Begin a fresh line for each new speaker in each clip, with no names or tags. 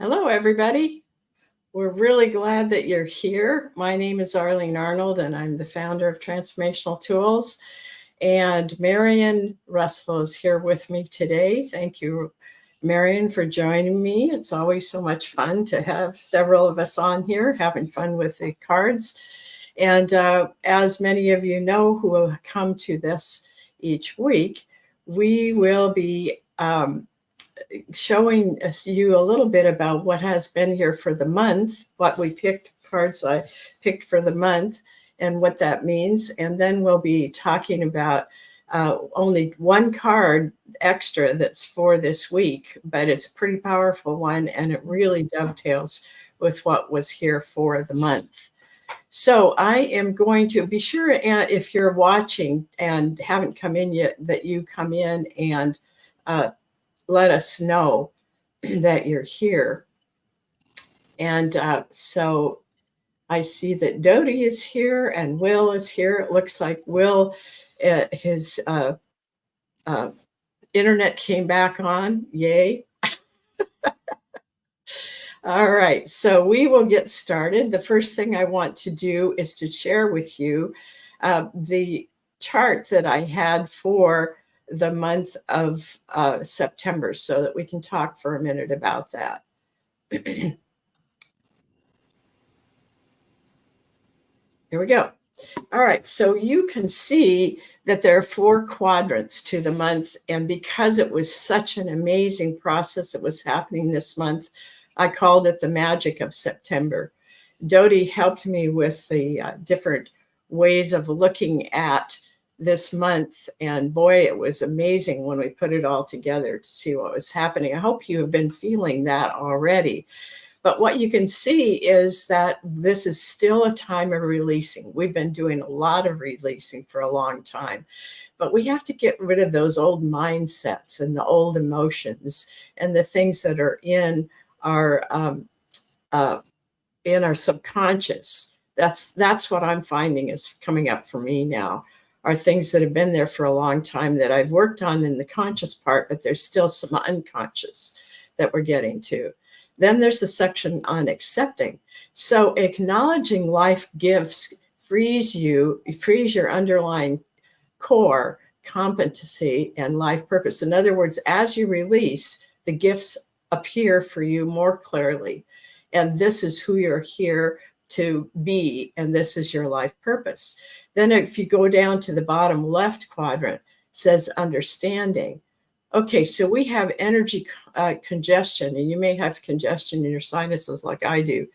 Hello, everybody. We're really glad that you're here. My name is Arlene Arnold, and I'm the founder of Transformational Tools. And Marion Russell is here with me today. Thank you, Marion, for joining me. It's always so much fun to have several of us on here having fun with the cards. And as many of you know who will come to this each week, we will be showing you a little bit about what has been here for the month, what we picked, cards I picked for the month, and what that means. And then we'll be talking about only one card extra that's for this week, but it's a pretty powerful one, and it really dovetails with what was here for the month. So I am going to be sure, and if you're watching and haven't come in yet, that you come in and let us know that you're here. And so I see that Dodie is here and Will is here. It looks like Will, his internet came back on. Yay. All right, so we will get started. The first thing I want to do is to share with you the chart that I had for the month of September so that we can talk for a minute about that. Here we go. All right, so you can see that there are 4 quadrants to the month, and because it was such an amazing process that was happening this month, I called it the magic of September. Dodie helped me with the different ways of looking at this month, and boy, it was amazing when we put it all together to see what was happening. I hope you have been feeling that already. But what you can see is that this is still a time of releasing. We've been doing a lot of releasing for a long time, but we have to get rid of those old mindsets and the old emotions and the things that are in our subconscious. That's what I'm finding is coming up for me now, are things that have been there for a long time that I've worked on in the conscious part, but there's still some unconscious that we're getting to. Then there's a section on accepting. So acknowledging life gifts frees your underlying core competency and life purpose. In other words, as you release, the gifts appear for you more clearly. And this is who you're here to be, and this is your life purpose. Then if you go down to the bottom left quadrant, it says understanding. Okay, so we have energy congestion, and you may have congestion in your sinuses like I do,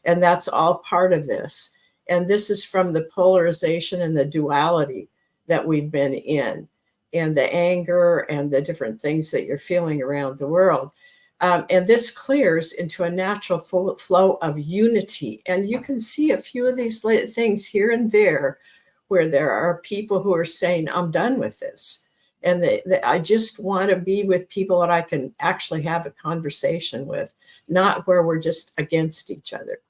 and that's all part of this. And this is from the polarization and the duality that we've been in, and the anger and the different things that you're feeling around the world. And this clears into a natural flow of unity. And you can see a few of these things here and there where there are people who are saying, I'm done with this. And I just want to be with people that I can actually have a conversation with, not where we're just against each other.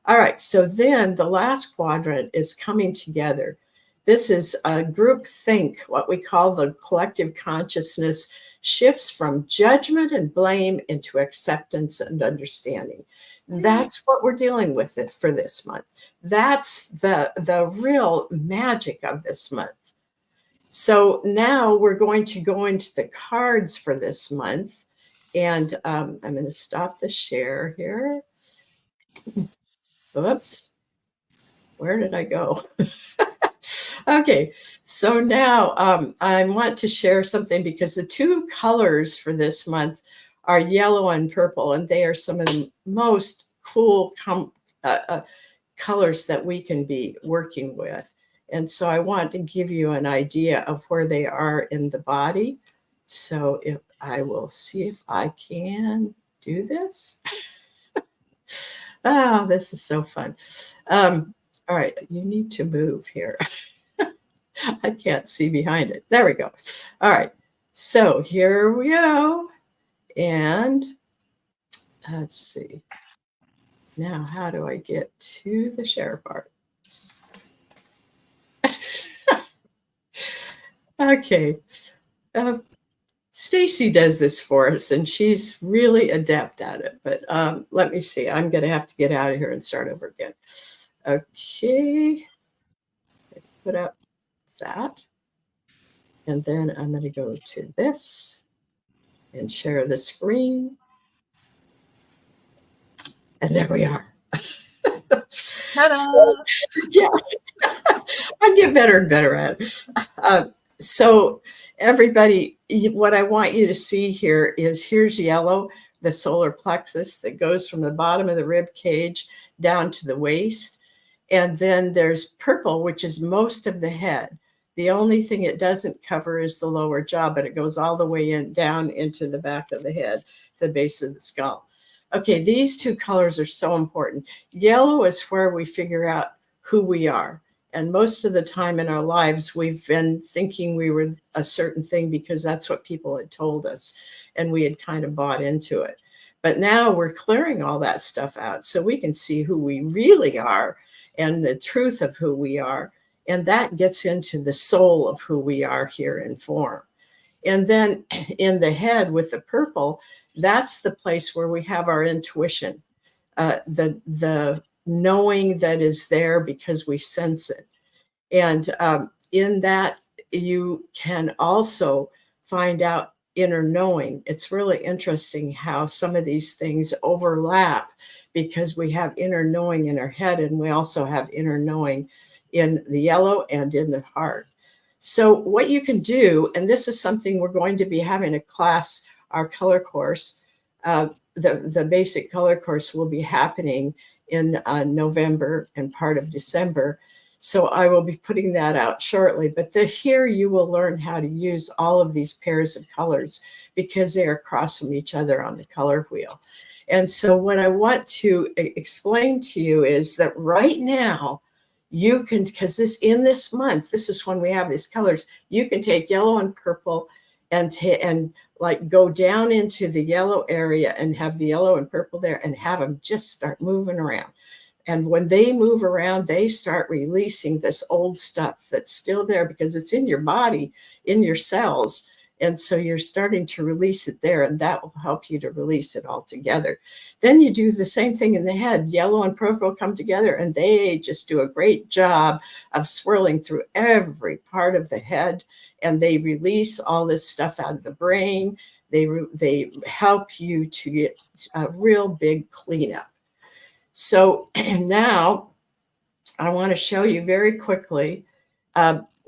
All right, so then the last quadrant is coming together. This is a group think, what we call the collective consciousness shifts from judgment and blame into acceptance and understanding. That's what we're dealing with for this month. That's the real magic of this month. So now we're going to go into the cards for this month. And I'm going to stop the share here. Oops. Where did I go? Okay, so now I want to share something because the 2 colors for this month are yellow and purple, and they are some of the most cool colors that we can be working with. And so I want to give you an idea of where they are in the body. So if I will see if I can do this. Oh, this is so fun. All right, you need to move here. I can't see behind it. There we go. All right. So here we go. And let's see. Now, how do I get to the share part? Okay. Stacy does this for us, and she's really adept at it. But let me see. I'm going to have to get out of here and start over again. Okay. Put up that. And then I'm going to go to this and share the screen. And there we are. So, yeah, I get better and better at it. So everybody, what I want you to see here is here's yellow, the solar plexus that goes from the bottom of the rib cage down to the waist. And then there's purple, which is most of the head. The only thing it doesn't cover is the lower jaw, but it goes all the way in down into the back of the head, the base of the skull. Okay, these two colors are so important. Yellow is where we figure out who we are. And most of the time in our lives, we've been thinking we were a certain thing because that's what people had told us, and we had kind of bought into it. But now we're clearing all that stuff out so we can see who we really are and the truth of who we are. And that gets into the soul of who we are here in form. And then in the head with the purple, that's the place where we have our intuition, the knowing that is there because we sense it. And in that, you can also find out inner knowing. It's really interesting how some of these things overlap because we have inner knowing in our head, and we also have inner knowing in the yellow and in the heart. So what you can do, and this is something we're going to be having a class, our color course, the basic color course will be happening in November and part of December. So I will be putting that out shortly. But here you will learn how to use all of these pairs of colors because they are across from each other on the color wheel. And so what I want to explain to you is that right now, you can, because in this month, this is when we have these colors, you can take yellow and purple and like go down into the yellow area and have the yellow and purple there and have them just start moving around. And when they move around, they start releasing this old stuff that's still there because it's in your body, in your cells. And so you're starting to release it there, and that will help you to release it all together. Then you do the same thing in the head. Yellow and purple come together, and they just do a great job of swirling through every part of the head, and they release all this stuff out of the brain. They help you to get a real big cleanup. So now I want to show you very quickly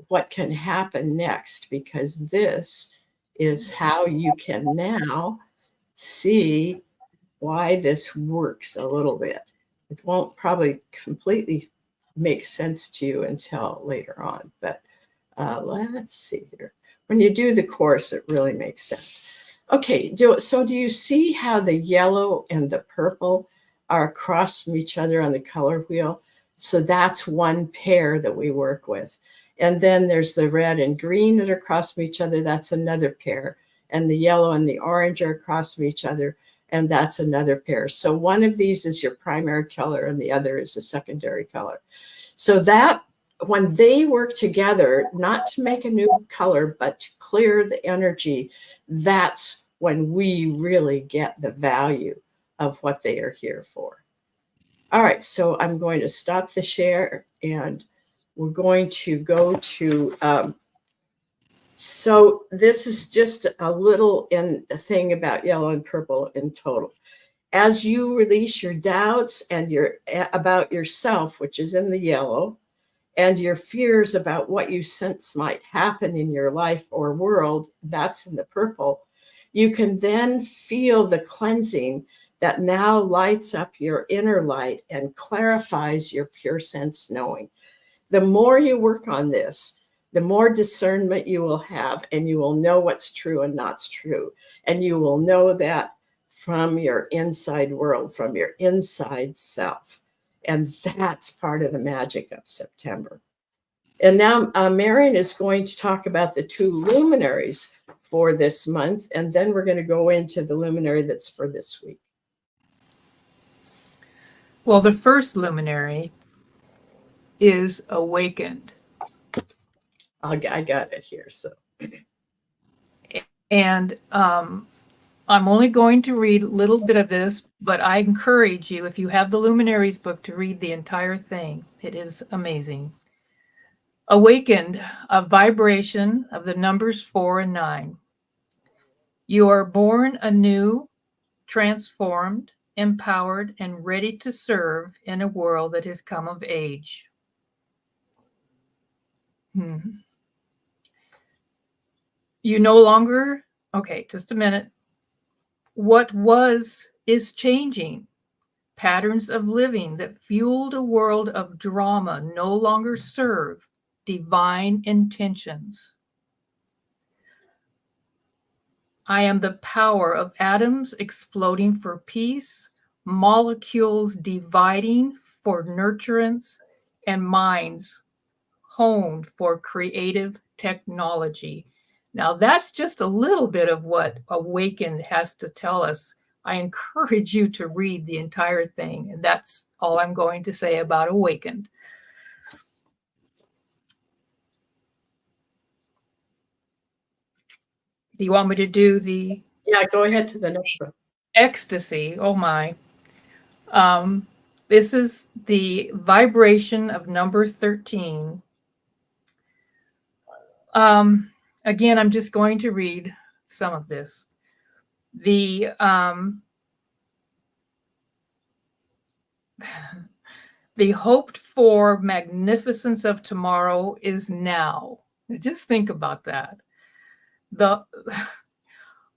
what can happen next, because this is how you can now see why this works a little bit. It won't probably completely make sense to you until later on, but let's see here. When you do the course, it really makes sense. Okay, so do you see how the yellow and the purple are across from each other on the color wheel? So that's one pair that we work with. And then there's the red and green that are across from each other. That's another pair. And the yellow and the orange are across from each other. And that's another pair. So one of these is your primary color and the other is a secondary color. So that when they work together, not to make a new color, but to clear the energy, that's when we really get the value of what they are here for. All right, so I'm going to stop the share and we're going to go to, so this is just a little thing about yellow and purple in total. As you release your doubts and about yourself, which is in the yellow, and your fears about what you sense might happen in your life or world, that's in the purple, you can then feel the cleansing that now lights up your inner light and clarifies your pure sense knowing. The more you work on this, the more discernment you will have, and you will know what's true and not true. And you will know that from your inside world, from your inside self. And that's part of the magic of September. And now Marion is going to talk about the two luminaries for this month, and then we're going to go into the luminary that's for this week.
Well, the first luminary is awakened.
I got it here. So,
And I'm only going to read a little bit of this, but I encourage you, if you have the Luminaries book, to read the entire thing. It is amazing. Awakened, a vibration of the numbers 4 and 9. You are born anew, transformed, empowered, and ready to serve in a world that has come of age. You no longer, okay, just a minute. What was is changing. Patterns of living that fueled a world of drama no longer serve divine intentions. I am the power of atoms exploding for peace, molecules dividing for nurturance, and minds honed for creative technology. Now, that's just a little bit of what Awakened has to tell us. I encourage you to read the entire thing, and that's all I'm going to say about Awakened. Do you want me to do the...
Yeah, go ahead to the next one.
Ecstasy? Oh my. This is the vibration of number 13. Again, I'm just going to read some of this. The hoped for magnificence of tomorrow is now. Just think about that.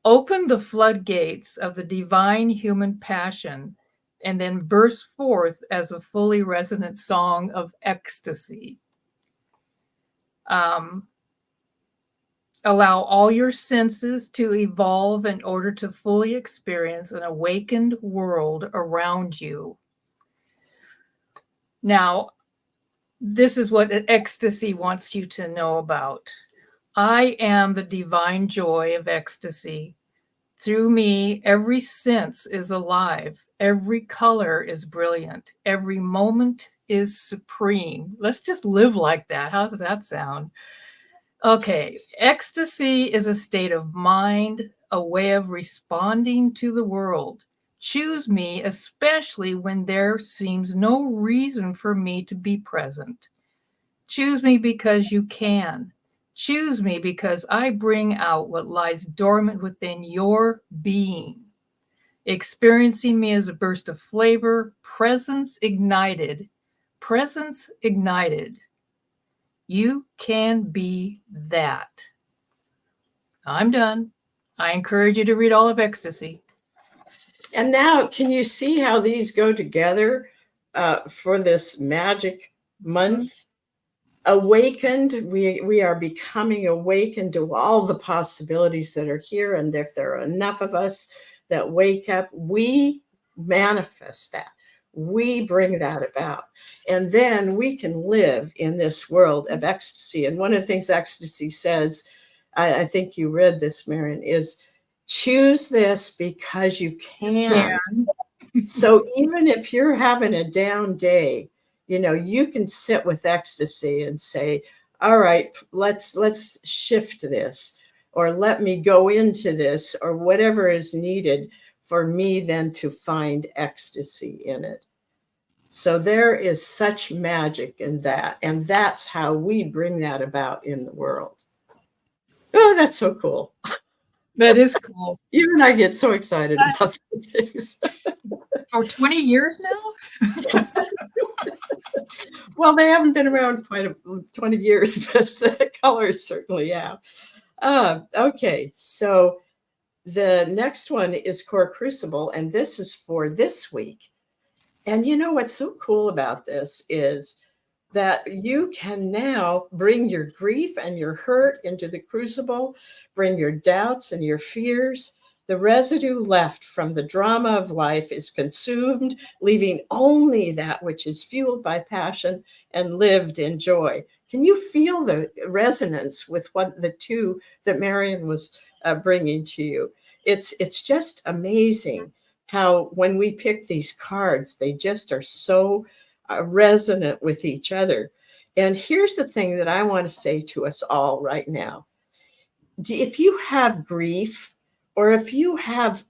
Open the floodgates of the divine human passion and then burst forth as a fully resonant song of ecstasy. Allow all your senses to evolve in order to fully experience an awakened world around you. Now, this is what ecstasy wants you to know about. I am the divine joy of ecstasy. Through me, every sense is alive. Every color is brilliant. Every moment is supreme. Let's just live like that. How does that sound? Okay, ecstasy is a state of mind, a way of responding to the world. Choose me, especially when there seems no reason for me to be present. Choose me because you can. Choose me because I bring out what lies dormant within your being. Experiencing me as a burst of flavor, presence ignited. Presence ignited. You can be that. I'm done. I encourage you to read all of Ecstasy.
And now, can you see how these go together for this magic month? Awakened, we are becoming awakened to all the possibilities that are here. And if there are enough of us that wake up, we manifest that. We bring that about. And then we can live in this world of ecstasy. And one of the things ecstasy says, I think you read this, Marion, is choose this because you can. So even if you're having a down day, you can sit with ecstasy and say, all right, let's shift this, or let me go into this, or whatever is needed for me then to find ecstasy in it. So there is such magic in that. And that's how we bring that about in the world. Oh, that's so cool.
That is cool.
Even I get so excited about these things.
For 20 years now?
Well, they haven't been around quite 20 years, but the colors certainly have. Okay, so the next one is Core Crucible, and this is for this week. And what's so cool about this is that you can now bring your grief and your hurt into the crucible, bring your doubts and your fears. The residue left from the drama of life is consumed, leaving only that which is fueled by passion and lived in joy. Can you feel the resonance with what the two that Marion was bringing to you? It's just amazing how when we pick these cards, they just are so resonant with each other. And here's the thing that I want to say to us all right now. if you have grief, or if you have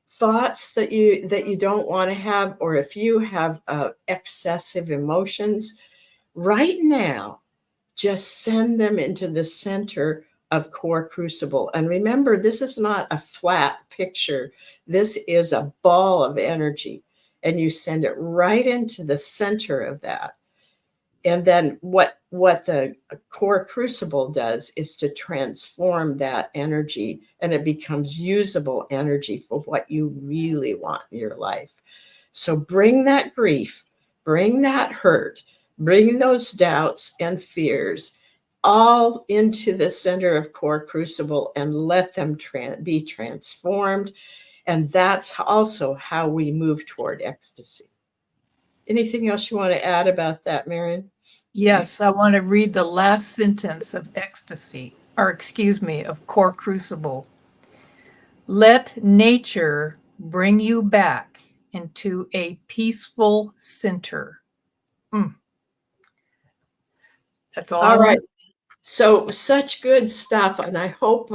thoughts that you don't want to have, or if you have excessive emotions, right now, just send them into the center of Core Crucible. And remember, this is not a flat picture. This is a ball of energy, and you send it right into the center of that. And then what the Core Crucible does is to transform that energy, and it becomes usable energy for what you really want in your life. So bring that grief, bring that hurt, bring those doubts and fears all into the center of Core Crucible, and let them be transformed. And that's also how we move toward ecstasy. Anything else you want to add about that, Marion?
Yes, I want to read the last sentence of ecstasy, or excuse me, of Core Crucible. Let nature bring you back into a peaceful center. That's all
right. So such good stuff. And I hope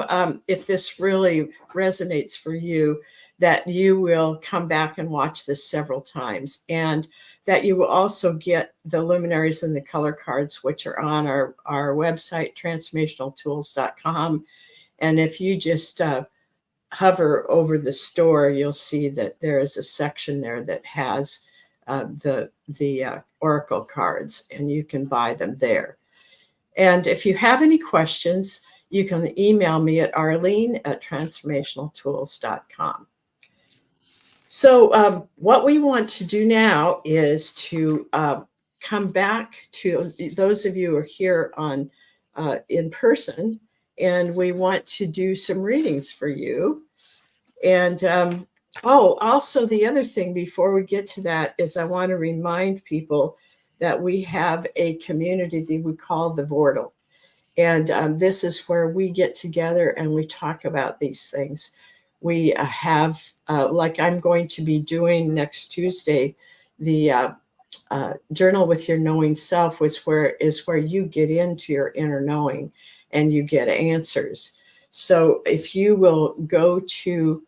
if this really resonates for you, that you will come back and watch this several times, and that you will also get the luminaries and the color cards, which are on our website, transformationaltools.com. And if you just hover over the store, you'll see that there is a section there that has the oracle cards, and you can buy them there. And if you have any questions, you can email me at arlene@transformationaltools.com. So what we want to do now is to come back to those of you who are here on in person, and we want to do some readings for you. And also the other thing before we get to that is I want to remind people that we have a community that we call the Vortal. And this is where we get together and we talk about these things. We have, like I'm going to be doing next Tuesday, the Journal with Your Knowing Self, which is where you get into your inner knowing and you get answers. So if you will go to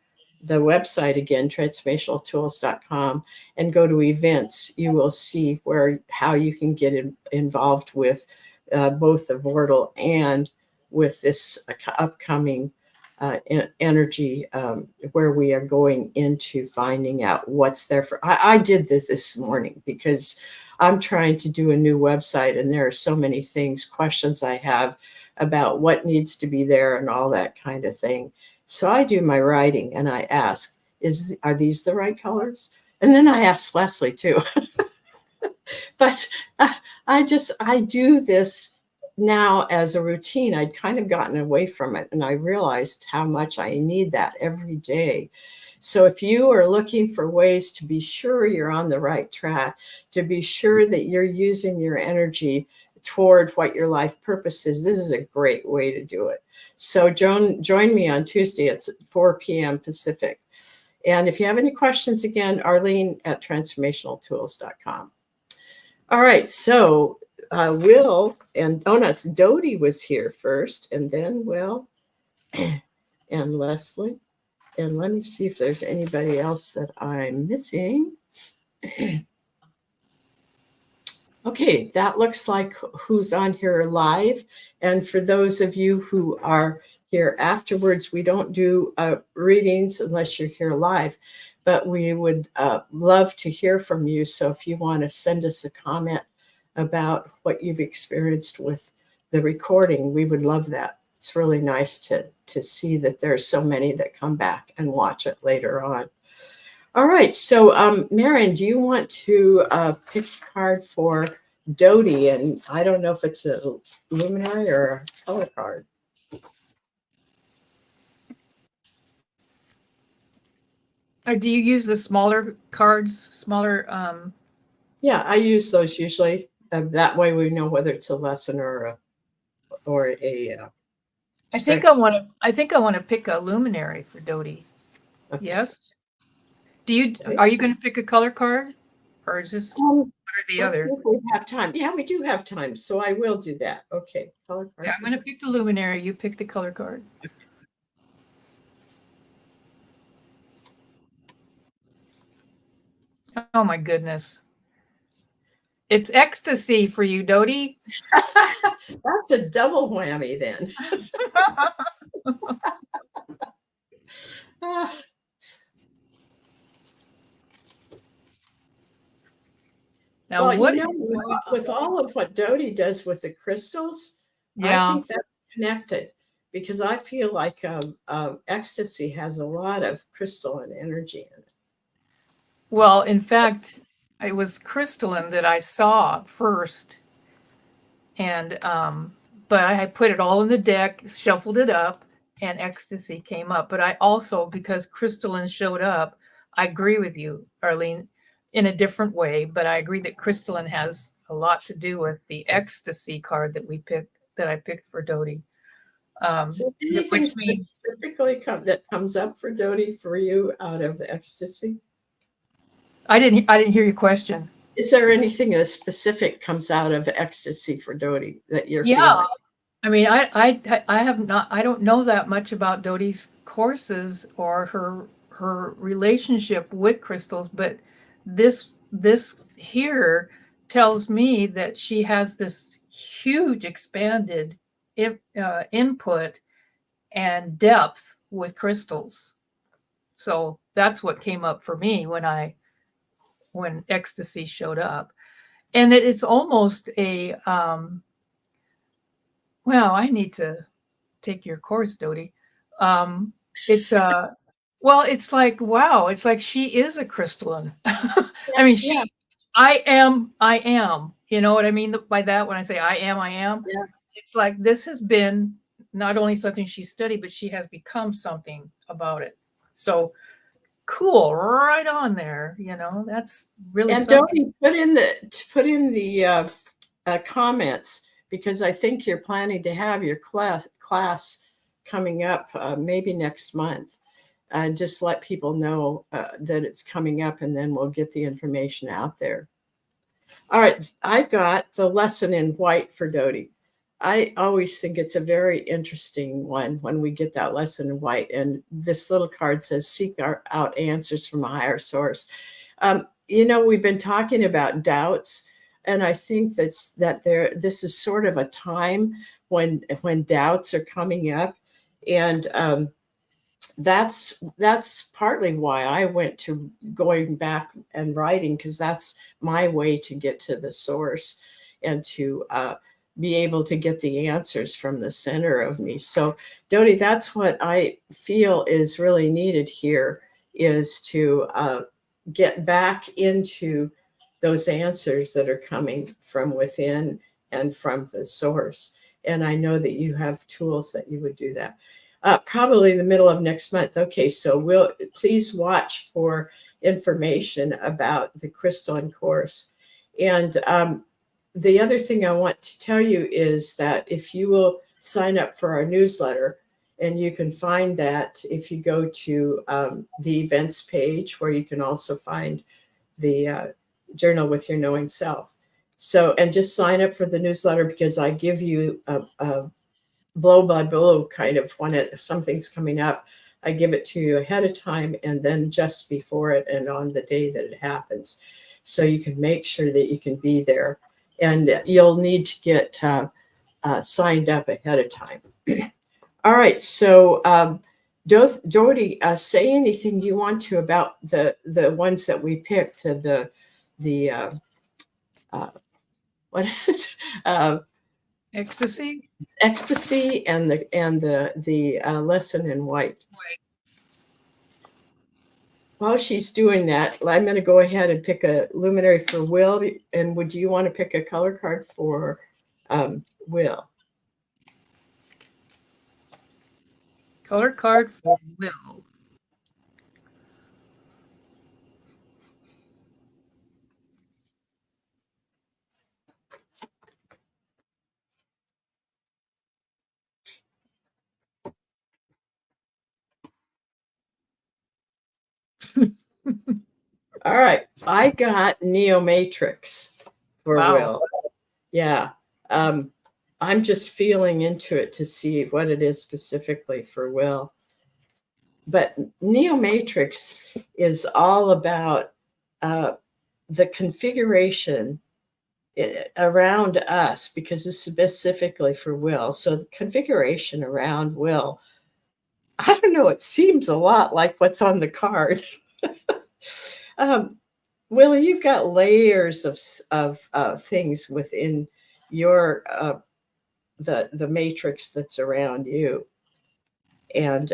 the website again, transformationaltools.com, and go to events, you will see how you can get involved with both the Vortal and with this upcoming energy, where we are going into finding out what's there for. I did this morning because I'm trying to do a new website, and there are so many questions I have about what needs to be there and all that kind of thing. So I do my writing and I ask, are these the right colors? And then I ask Leslie too. But I do this now as a routine. I'd kind of gotten away from it, and I realized how much I need that every day. So if you are looking for ways to be sure you're on the right track, to be sure that you're using your energy toward what your life purpose is, this is a great way to do it. So join me on Tuesday at 4 p.m. Pacific. And if you have any questions, again, arlene@transformationaltools.com. All right, so Will and Dodie was here first, and then Will and Leslie. And let me see if there's anybody else that I'm missing. Okay, that looks like who's on here live. And for those of you who are here afterwards, we don't do readings unless you're here live, but we would love to hear from you. So if you want to send us a comment about what you've experienced with the recording, we would love that. It's really nice to see that there's so many that come back and watch it later on. All right, so Marion, do you want to pick a card for Dodie? And I don't know if it's a luminary or a color card.
Do you use the smaller cards,
Yeah, I use those usually. That way we know whether it's a lesson or a
I think I want to pick a luminary for Dodie.
Okay.
Yes. Are you going to pick a color card? or is this one or the
Let's
other?
see if we have time. Yeah, we do have time, so I will do that. Okay. Color card.
Yeah, I'm going to pick the luminary. You pick the color card. Oh my goodness. It's ecstasy for you, Dodie.
That's a double whammy then. Ah,
Now,
well,
what
you know,
is going on?
with all of what Dodie does with the crystals, I
Yeah.
think that's connected because I feel like ecstasy has a lot of crystalline energy in it.
Well, in fact, it was crystalline that I saw first, and but I had put it all in the deck, shuffled it up, and ecstasy came up. But I also, because crystalline showed up, I agree with you, Arlene, in a different way. But I agree that crystalline has a lot to do with the ecstasy card that we picked, that I picked for Dodie.
So anything
Which means
specifically that comes up for Dodie for you out of the ecstasy?
I didn't hear your question.
Is there anything that specific comes out of ecstasy for Dodie that you're
Yeah,
feeling?
I mean, I have not, I don't know that much about Dodie's courses or her relationship with crystals, but this here tells me that she has this huge expanded input and depth with crystals. So that's what came up for me when ecstasy showed up, and that it's almost a well, I need to take your course, Dodie. It's well, it's like wow, it's like she is a crystalline. I mean,
Yeah,
I am. You know what I mean by that when I say I am, I am.
yeah.
It's like this has been not only something she studied, but she has become something about it. So cool, right on there. You know, that's really
And
something.
Dodie, put in the comments because I think you're planning to have your class coming up maybe next month. And just let people know that it's coming up, and then we'll get the information out there. All right, I got the lesson in white for Dodie. I always think it's a very interesting one when we get that lesson in white. And this little card says, seek out answers from a higher source. You know, we've been talking about doubts, and I think this is sort of a time when doubts are coming up. And that's partly why I went to going back and writing, because that's my way to get to the source and to be able to get the answers from the center of me. So Dodie, that's what I feel is really needed here, is to get back into those answers that are coming from within and from the source. And I know that you have tools that you would do that. Probably the middle of next month. Okay, so please watch for information about the crystalline course. And the other thing I want to tell you is that if you will sign up for our newsletter, and you can find that if you go to the events page, where you can also find the Journal with Your Knowing Self. So, and just sign up for the newsletter, because I give you a blow by blow kind of when something's coming up. I give it to you ahead of time, and then just before it and on the day that it happens, so you can make sure that you can be there. And you'll need to get signed up ahead of time. All right, so Dodie, say anything you want to about the ones that we picked. The what is it?
Ecstasy.
Ecstasy and the lesson in white. While she's doing that, I'm going to go ahead and pick a luminary for Will. And would you want to pick a color card for Will?
Color card for Will.
All right. I got Neo Matrix for
Wow.
Will. Yeah. I'm just feeling into it to see what it is specifically for Will. But Neo Matrix is all about the configuration around us, because it's specifically for Will. So the configuration around Will, I don't know, it seems a lot like what's on the card. Will, you've got layers of things within your the matrix that's around you, and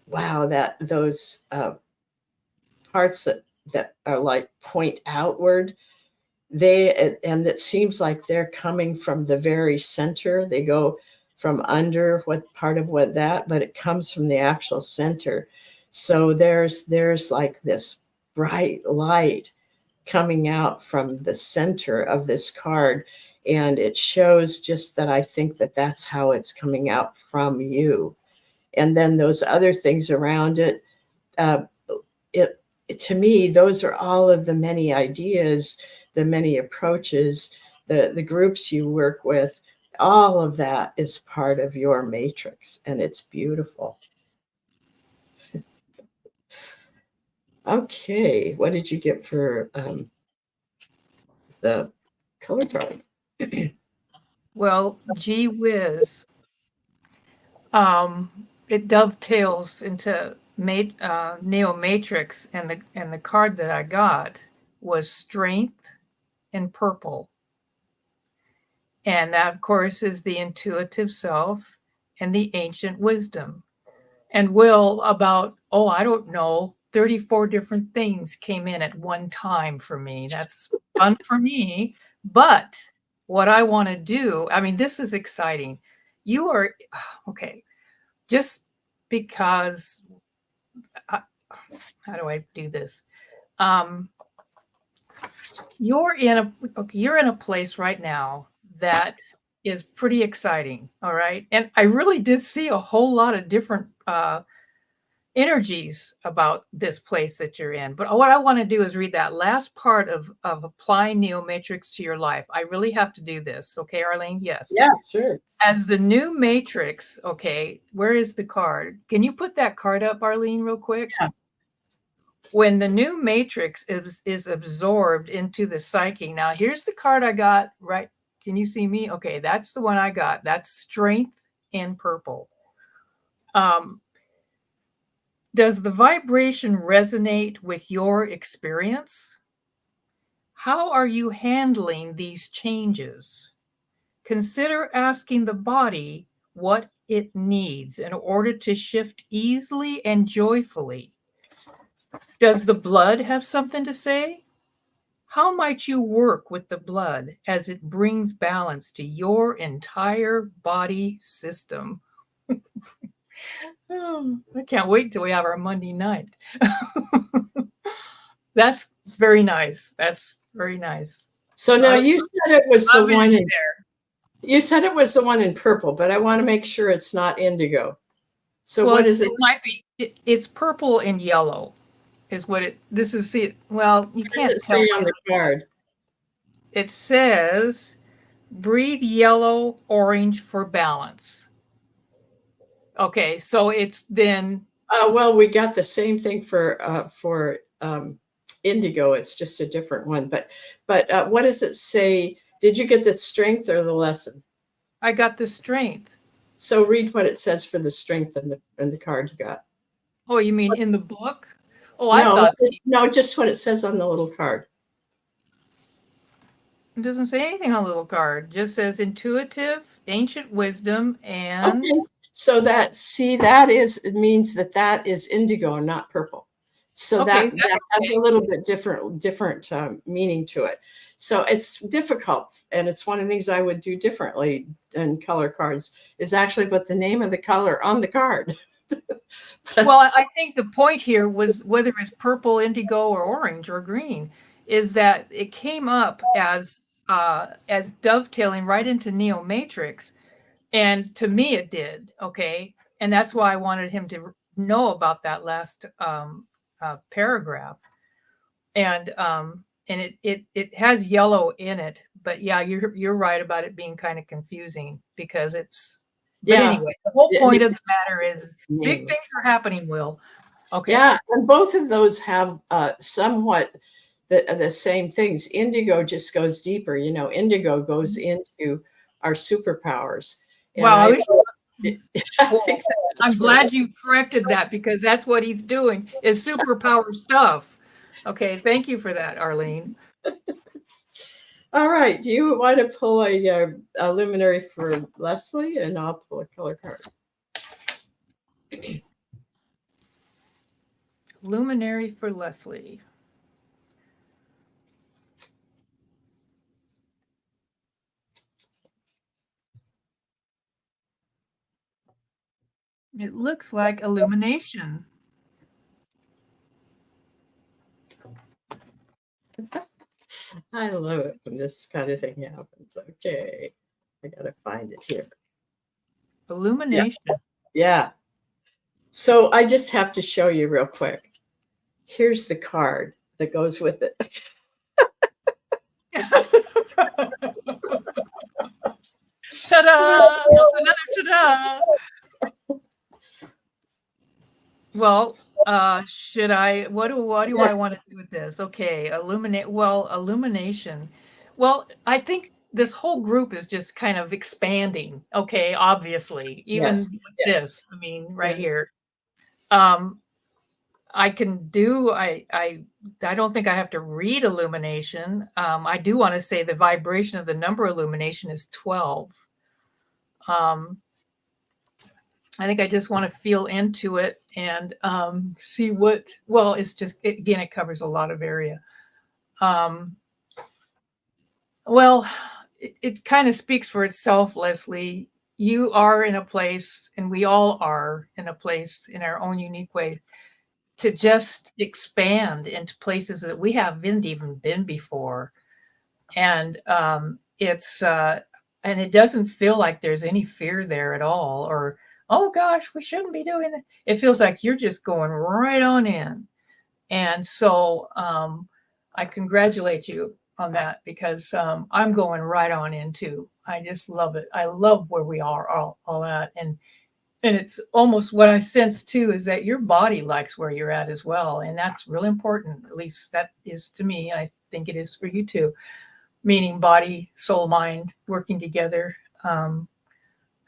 wow, that those parts that are like point outward, and it seems like they're coming from the very center. They go from under what part of what that, but it comes from the actual center. So there's like this bright light coming out from the center of this card, and it shows just that I think that that's how it's coming out from you. And then those other things around it, uh, it to me, those are all of the many ideas, the many approaches, the groups you work with. All of that is part of your matrix, and it's beautiful. Okay, what did you get for the color card?
Well, gee whiz. It dovetails into Neo Matrix, and the card that I got was Strength in purple. And that, of course, is the intuitive self and the ancient wisdom. And Will, about, I don't know, 34 different things came in at one time for me. That's fun for me. But what I want to do, I mean, this is exciting. You are, okay, just because, how do I do this? You're in a place right now that is pretty exciting. All right. And I really did see a whole lot of different energies about this place that you're in. But what I want to do is read that last part of applying Neo Matrix to your life. I really have to do this. Okay, Arlene? Yes.
Yeah, sure.
As the new matrix, okay, where is the card? Can you put that card up, Arlene, real quick?
Yeah.
When the new matrix is absorbed into the psyche. Now, here's the card I got, right? Can you see me? Okay, that's the one I got. That's Strength in purple. Does the vibration resonate with your experience? How are you handling these changes? Consider asking the body what it needs in order to shift easily and joyfully. Does the blood have something to say? How might you work with the blood as it brings balance to your entire body system? I can't wait till we have our Monday night. That's very nice. That's very nice.
So now you said it was the one in
there.
You said it was the one in purple, but I want to make sure it's not indigo. So what is it?
It might be. It's purple and yellow, is what it. This is see. Well, you can't tell
say on the card.
It says, "Breathe yellow, orange for balance." Okay, so it's then.
Well, we got the same thing for indigo. It's just a different one. But what does it say? Did you get the strength or the lesson?
I got the strength.
So read what it says for the strength in the card you got.
Oh, you mean in the book? Oh,
no, just what it says on the little card.
It doesn't say anything on the little card. It just says intuitive, ancient wisdom, and.
Okay. So it means that is indigo and not purple. So that has a little bit different meaning to it. So it's difficult, and it's one of the things I would do differently in color cards is actually put the name of the color on the card.
Well, I think the point here was whether it's purple, indigo, or orange or green, is that it came up as dovetailing right into Neo Matrix, and to me it did. Okay, and that's why I wanted him to know about that last paragraph. and it has yellow in it, but yeah, you're right about it being kind of confusing because it's. But
Yeah.
anyway, the whole
Yeah,
point of the matter is big
names.
things are happening, Will. Okay.
Yeah, and both of those have somewhat the same things. Indigo just goes deeper. You know, indigo goes into our superpowers, and
Wow, I wish.
I
Well,
think
I'm
that's where.
glad you corrected that because that's what he's doing is superpower stuff. Okay, thank you for that, Arlene.
All right. Do you want to pull a luminary for Leslie, and I'll pull a color card.
Luminary for Leslie. It looks like illumination.
I love it when this kind of thing happens. Okay, I gotta find it here.
Illumination.
Yeah. So I just have to show you real quick. Here's the card that goes with it.
Ta-da! That's another ta-da! Well, should I? What do I want to do with this? Okay, illuminate. Well, illumination. Well, I think this whole group is just kind of expanding. Okay, obviously, even
Yes.
with
Yes.
this. I mean, right
Yes.
here. I can do. I don't think I have to read illumination. I do want to say the vibration of the number illumination is 12. I think I just want to feel into it and see what, well, it's just, again, it covers a lot of area. Well, it kind of speaks for itself, Leslie. You are in a place, and we all are in a place in our own unique way to just expand into places that we haven't even been before. And and it doesn't feel like there's any fear there at all, or oh gosh, we shouldn't be doing it. It feels like you're just going right on in. And so I congratulate you on that because I'm going right on in too. I just love it. I love where we are all at. And it's almost what I sense too is that your body likes where you're at as well. And that's really important. At least that is to me. I think it is for you too. Meaning body, soul, mind working together.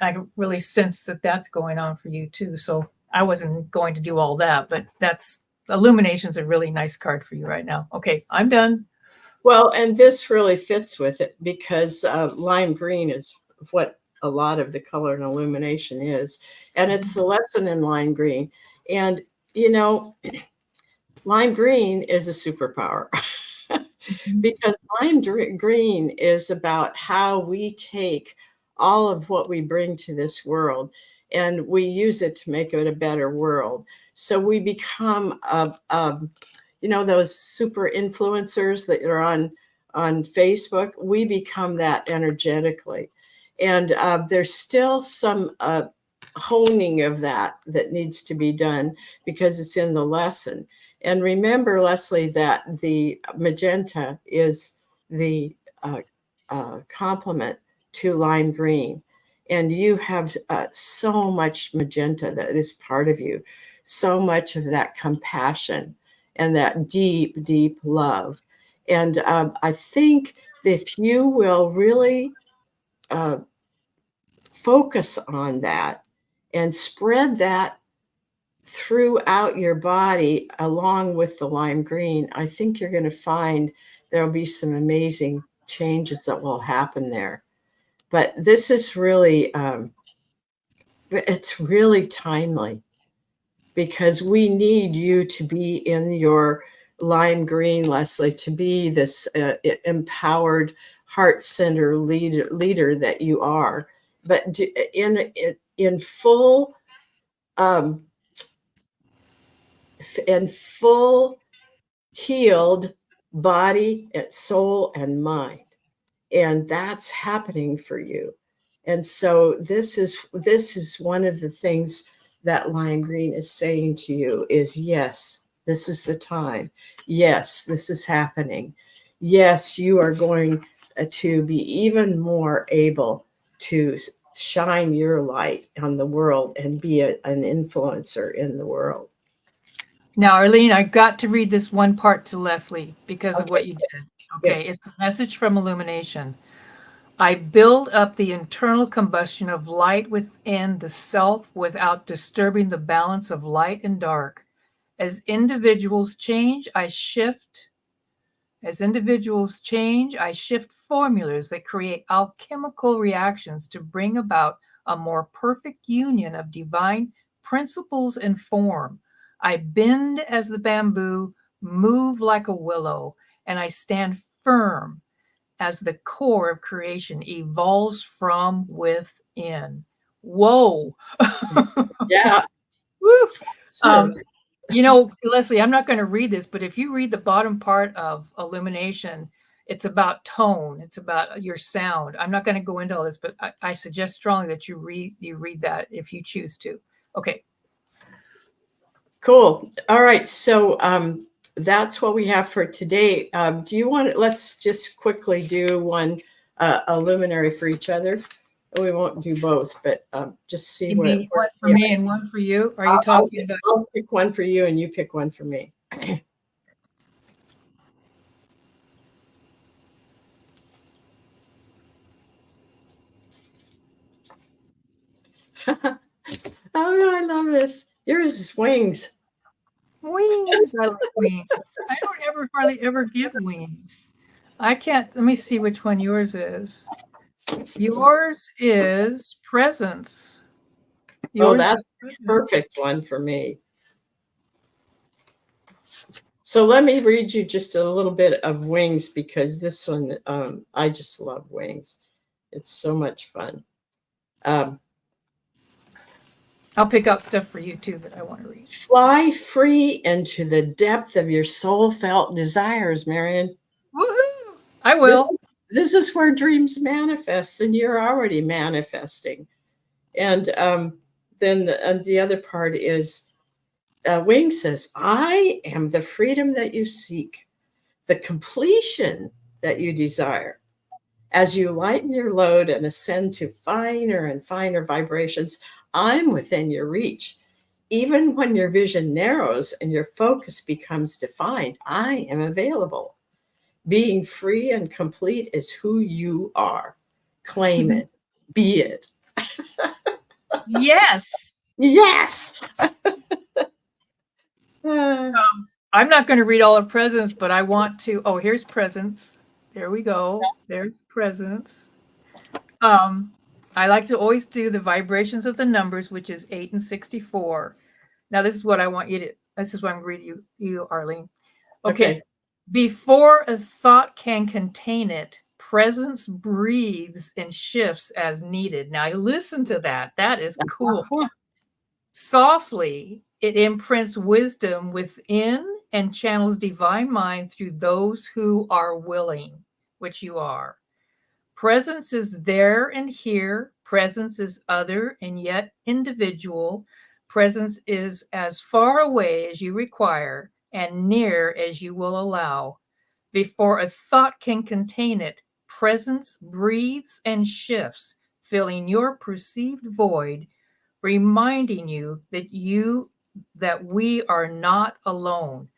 I really sense that that's going on for you too. So I wasn't going to do all that, but that's illumination's a really nice card for you right now. Okay, I'm done.
Well, and this really fits with it because lime green is what a lot of the color and illumination is. And it's the lesson in lime green. And, you know, lime green is a superpower because lime green is about how we take all of what we bring to this world and we use it to make it a better world. So we become you know, those super influencers that are on Facebook, we become that energetically. And there's still some honing of that needs to be done because it's in the lesson. And remember, Leslie, that the magenta is the complement to lime green. And you have so much magenta that is part of you, so much of that compassion and that deep, deep love. And I think if you will really focus on that and spread that throughout your body along with the lime green, I think you're going to find there'll be some amazing changes that will happen there. But this is really, it's really timely because we need you to be in your lime green, Leslie, to be this empowered heart center leader that you are, but in full healed body and soul and mind, and that's happening for you. And so this is one of the things that lime green is saying to you is yes, this is the time. Yes, this is happening. Yes, you are going to be even more able to shine your light on the world and be an influencer in the world.
Now, Arlene, I got to read this one part to Leslie because of what
Okay.
you did. Okay, it's a message from Illumination. I build up the internal combustion of light within the self without disturbing the balance of light and dark. As individuals change, I shift. As individuals change, I shift formulas that create alchemical reactions to bring about a more perfect union of divine principles and form. I bend as the bamboo, move like a willow, and I stand firm as the core of creation evolves from within. Whoa.
Yeah.
Woo.
Sure.
You know, Leslie, I'm not going to read this, but if you read the bottom part of Illumination, it's about tone. It's about your sound. I'm not going to go into all this, but I suggest strongly that you read that if you choose to. Okay.
Cool. All right. So that's what we have for today. Do you want? Let's just quickly do one a luminary for each other. We won't do both, but just see
You mean one for me and one for you? Are you talking about?
I'll pick one for you and you pick one for me. Oh no, I love this. Yours is wings.
Wings. I like wings. I don't hardly ever give wings. I can't. Let me see which one yours is. Yours is presence.
Oh, that's a perfect one for me. So let me read you just a little bit of wings because this one, I just love wings. It's so much fun.
I'll pick out stuff for you too that I want to read.
Fly free into the depth of your soul felt desires, Marion.
Woohoo! I will.
This is where dreams manifest, and you're already manifesting. And then the other part is Wing says, I am the freedom that you seek, the completion that you desire. As you lighten your load and ascend to finer and finer vibrations, I'm within your reach. Even when your vision narrows and your focus becomes defined, I am available. Being free and complete is who you are. Claim it. Be it.
Yes.
Yes.
I'm not going to read all of presence, but I want to. Oh, here's presence. There we go. There's presence. I like to always do the vibrations of the numbers, which is 8 and 64. Now, this is what I want you to. This is what I'm reading you, Arlene. Okay. Before a thought can contain it, presence breathes and shifts as needed. Now, listen to that. That is cool. Softly, it imprints wisdom within and channels divine mind through those who are willing, which you are. Presence is there and here. Presence is other and yet individual. Presence is as far away as you require and near as you will allow. Before a thought can contain it, presence breathes and shifts, filling your perceived void, reminding you that we are not alone.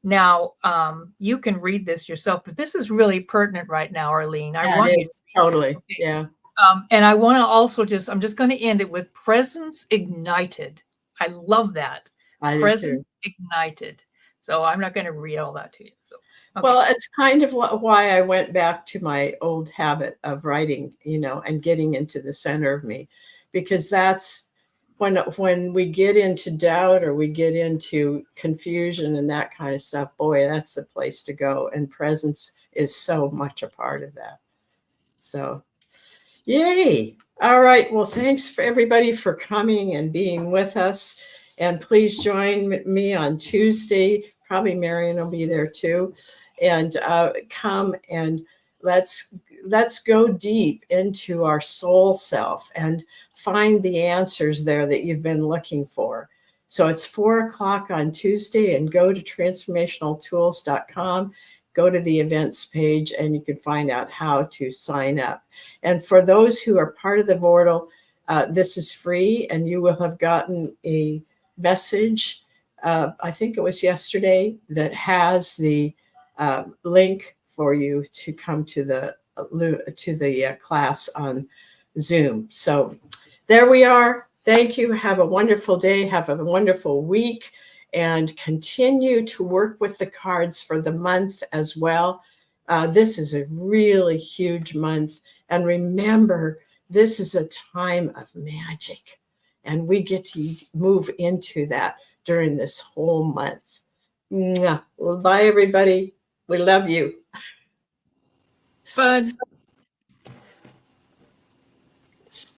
Now, you can read this yourself, but this is really pertinent right now, Arlene. I want you
totally. Yeah.
And I want to also I'm just going to end it with presence ignited. I love that. Presence ignited. So I'm not going to read all that to you. So,
okay. Well, it's kind of why I went back to my old habit of writing, and getting into the center of me, because that's when we get into doubt or we get into confusion and that kind of stuff, boy, that's the place to go. And presence is so much a part of that. So, yay. All right. Well, thanks for everybody for coming and being with us. And please join me on Tuesday. Probably Marion will be there too. And come and let's go deep into our soul self and find the answers there that you've been looking for. So it's 4 o'clock on Tuesday, and go to transformationaltools.com, go to the events page, and you can find out how to sign up. And for those who are part of the Vortal, this is free, and you will have gotten a message, I think it was yesterday, that has the link for you to come to the class on Zoom. So there we are. Thank you. Have a wonderful day. Have a wonderful week, and continue to work with the cards for the month as well. This is a really huge month. And remember, this is a time of magic, and we get to move into that during this whole month. Mwah. Well, bye, everybody. We love you.
Fun.